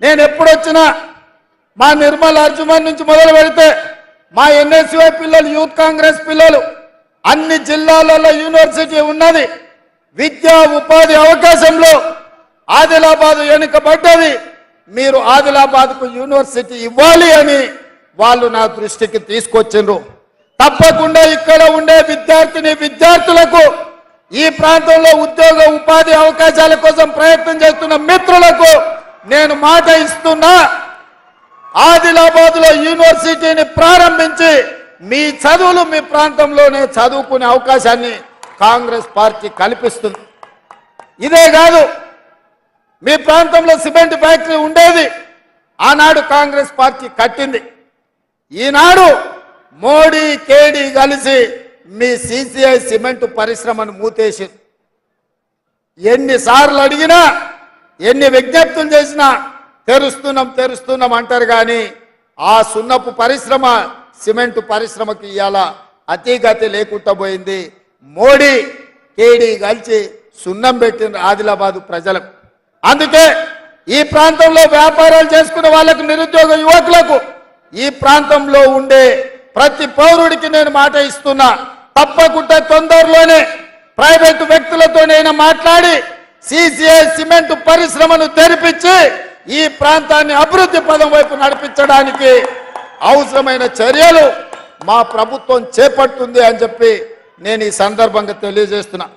నేను ఎప్పుడొచ్చినా మా నిర్మల్ అర్జుమన్ నుంచి మొదలు పెడితే మా ఎన్ఎస్యుఐ పిల్లలు, యూత్ కాంగ్రెస్ పిల్లలు, అన్ని జిల్లాలలో యూనివర్సిటీ ఉన్నది. విద్యా ఉపాధి అవకాశంలో ఆదిలాబాద్ వెనుకబడ్డది. మీరు ఆదిలాబాద్కు యూనివర్సిటీ ఇవ్వాలి అని వాళ్ళు నా దృష్టికి తీసుకొచ్చిండ్రు. తప్పకుండా ఇక్కడ ఉండే విద్యార్థులకు, ఈ ప్రాంతంలో ఉద్యోగ ఉపాధి అవకాశాల కోసం ప్రయత్నం చేస్తున్న మిత్రులకు నేను మాట ఇస్తున్నా. ఆదిలాబాద్లో యూనివర్సిటీని ప్రారంభించి మీ చదువులు మీ ప్రాంతంలోనే చదువుకునే అవకాశాన్ని కాంగ్రెస్ పార్టీ కల్పిస్తుంది. ఇదే కాదు, మీ ప్రాంతంలో సిమెంట్ ఫ్యాక్టరీ ఉండేది, ఆనాడు కాంగ్రెస్ పార్టీ కట్టింది. ఈనాడు మోడీ కేడీ కలిసి మీ సిసిఐ సిమెంట్ పరిశ్రమను మూతేసి ఎన్నిసార్లు అడిగినా, ఎన్ని విజ్ఞప్తులు చేసినా తెరుస్తున్నాం అంటారు. కానీ ఆ సున్నపు పరిశ్రమ, సిమెంట్ పరిశ్రమకి ఇవాళ అతిగతి లేకుండా పోయింది. మోడీ కేడీ కలిసి సున్నం పెట్టిన ఆదిలాబాదు ప్రజలకు. అందుకే ఈ ప్రాంతంలో వ్యాపారాలు చేసుకునే వాళ్ళకు, నిరుద్యోగ యువకులకు, ఈ ప్రాంతంలో ఉండే ప్రతి పౌరుడికి నేను మాట ఇస్తున్నా. తప్పకుండా తొందరలోనే ప్రైవేటు వ్యక్తులతోనైనా మాట్లాడి సిసిఐ సిమెంట్ పరిశ్రమను తెరిపించి ఈ ప్రాంతాన్ని అభివృద్ధి పదం వైపు నడిపించడానికి అవసరమైన చర్యలు మా ప్రభుత్వం చేపడుతుంది అని చెప్పి నేను ఈ సందర్భంగా తెలియజేస్తున్నా.